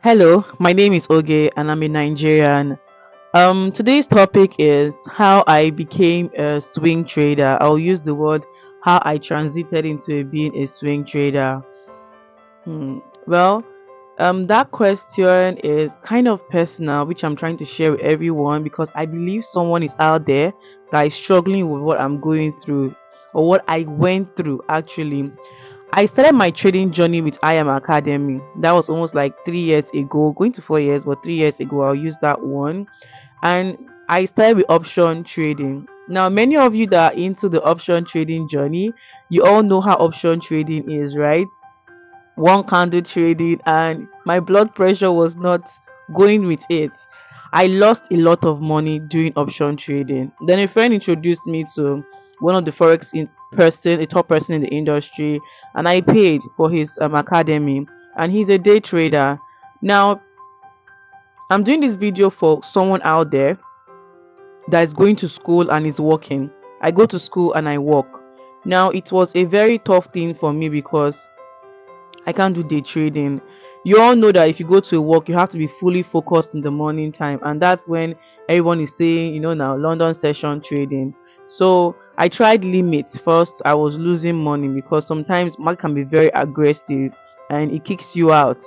Hello, my name is Oge and I'm a Nigerian. Today's topic is how I became a swing trader. I'll use the word how I transited into being a swing trader. Well, that question is kind of personal, which I'm trying to share with everyone because I believe someone is out there that is struggling with what I'm going through or what I went through actually. I started my trading journey with IM Academy. That was almost like 3 years ago, going to 4 years, but 3 years ago, I'll use that one. And I started with option trading. Now, many of you that are into the option trading journey, you all know how option trading is, right? One candle trading, and my blood pressure was not going with it. I lost a lot of money doing option trading. Then a friend introduced me to one of the forex person, a top person in the industry, and I paid for his academy. And he's a day trader. Now I'm doing this video for someone out there that is going to school and is working. I go to school and I work. Now it was a very tough thing for me because I can't do day trading. You all know that if you go to work, you have to be fully focused in the morning time, and that's when everyone is saying, now London session trading. So I tried limits first. I was losing money because sometimes market can be very aggressive and it kicks you out.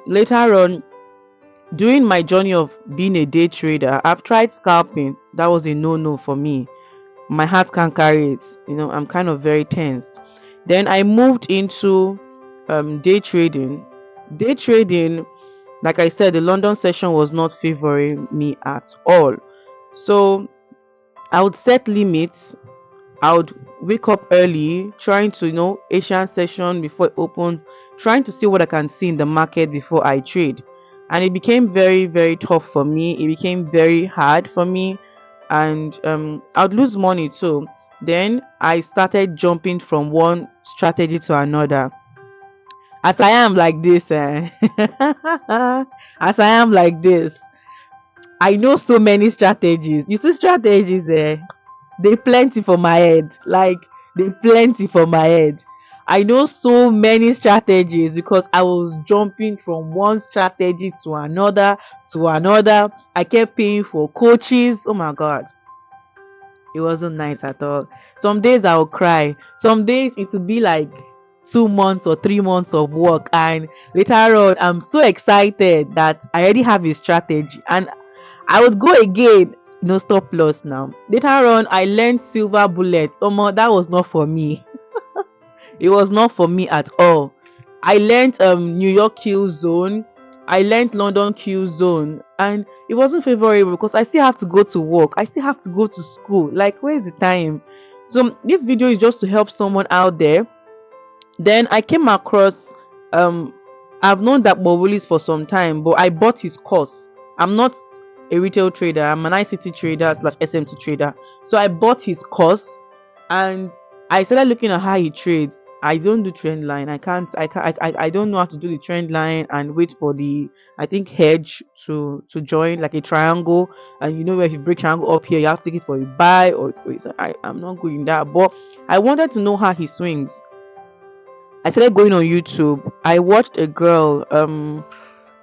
Later on, during my journey of being a day trader, I've tried scalping. That was a no-no for me. My heart can't carry it. I'm kind of very tensed. Then I moved into day trading. Day trading, like I said, the London session was not favoring me at all. So I would set limits. I would wake up early, trying to, Asian session before it opens, trying to see what I can see in the market before I trade. And it became very, very tough for me. It became very hard for me, and I'd lose money too. Then I started jumping from one strategy to another. As I am like this, as I am like this, I know so many strategies. You see, strategies, they plenty for my head. Like they plenty for my head. I know so many strategies because I was jumping from one strategy to another to another. I kept paying for coaches. Oh my god, it wasn't nice at all. Some days I will cry. Some days it will be like 2 months or 3 months of work, and later on I'm so excited that I already have a strategy, and I would go again. No stop loss now. Later on, I learned silver bullets. Omo, that was not for me. It was not for me at all. I learned New York Q zone. I learned London Q zone, and it wasn't favorable because I still have to go to work. I still have to go to school. Like, where is the time? So this video is just to help someone out there. Then I came across um I've known that Bowolis for some time, but I bought his course. I'm not a retail trader, I'm an ICT trader slash SMT trader. So I bought his course, and I started looking at how he trades. I don't do trend line. I don't know how to do the trend line and wait for the, I think, hedge to join like a triangle. And where if you break triangle up here, you have to take it for a buy or I'm not good in that. But I wanted to know how he swings. I started going on YouTube. I watched a girl.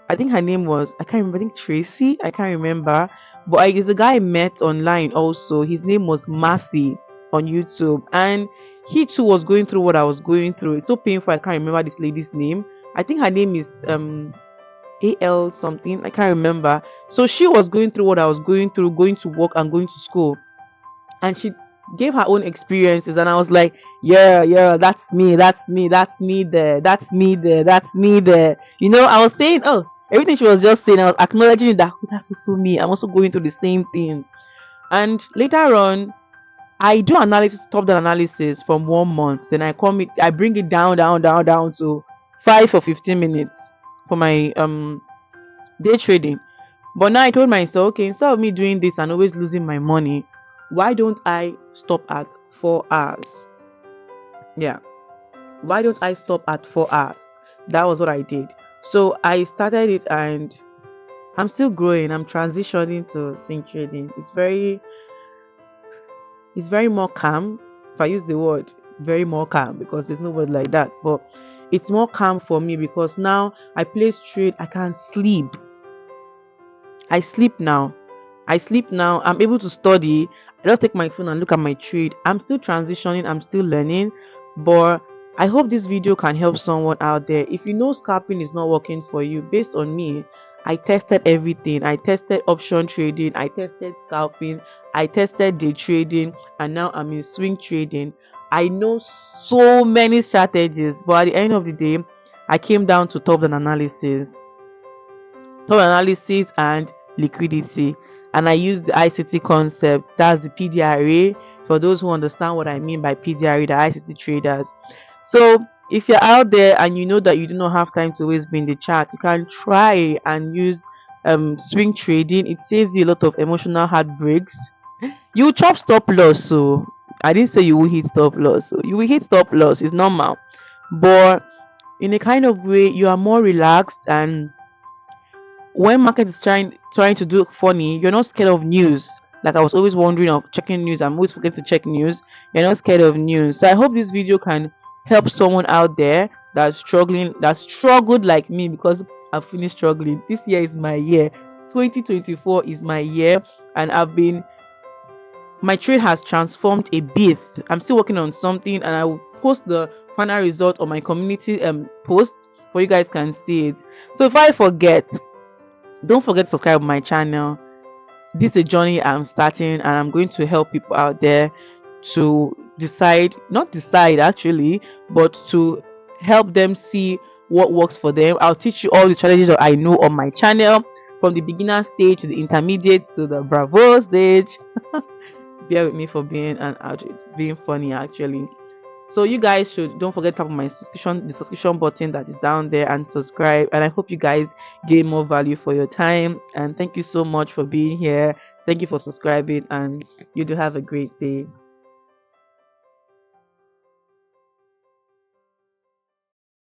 I think her name was, I can't remember. I think Tracy. I can't remember. But it's a guy I met online also. His name was Massey on YouTube, and he too was going through what I was going through. It's so painful. I can't remember this lady's name. I think her name is AL something. I can't remember. So she was going through what I was going through, going to work and going to school, and she gave her own experiences, and I was like, yeah, that's me, that's me there, that's me there, that's me there. I was saying, oh, everything she was just saying, I was acknowledging that, oh, that's also me, I'm also going through the same thing. And later on, I do analysis, top down analysis from 1 month, then I bring it down to 5 or 15 minutes for my day trading. But now I told myself, okay, instead of me doing this and always losing my money, why don't I stop at 4 hours? Yeah, why don't I stop at 4 hours? That was what I did. So I started it, and I'm still growing. I'm transitioning to swing trading. It's very more calm. If I use the word very more calm, because there's no word like that, but it's more calm for me because now I place trade, I can sleep. I sleep now. I sleep now. I'm able to study. I just take my phone and look at my trade. I'm still transitioning, I'm still learning, but I hope this video can help someone out there. If you know scalping is not working for you, based on me, I tested everything. I tested option trading, I tested scalping, I tested day trading, and now I'm in swing trading. I know so many strategies, but at the end of the day, I came down to top analysis and liquidity, and I use the ICT concept, that's the PDRA, for those who understand what I mean by PDRA, the ICT traders. So if you're out there and you know that you do not have time to always be in the chat, you can try and use swing trading. It saves you a lot of emotional heartbreaks. You chop stop loss, so I didn't say you will hit stop loss, so you will hit stop loss, it's normal, but in a kind of way you are more relaxed. And when market is trying to do funny, you're not scared of news. Like I was always wondering of checking news, I'm always forgetting to check news. You're not scared of news. So I hope this video can help someone out there that's struggling, that struggled like me, because I've finished struggling. This year is my year. 2024 is my year, and my trade has transformed a bit. I'm still working on something, and I will post the final result on my community post for you guys can see it. So if I forget, don't forget to subscribe to my channel. This is a journey I'm starting, and I'm going to help people out there to not decide actually, but to help them see what works for them. I'll teach you all the strategies that I know on my channel, from the beginner stage to the intermediate to the bravo stage. Bear with me for being funny actually. So you guys should don't forget to tap on the subscription button that is down there, and subscribe. And I hope you guys gain more value for your time. And thank you so much for being here. Thank you for subscribing, and you do have a great day.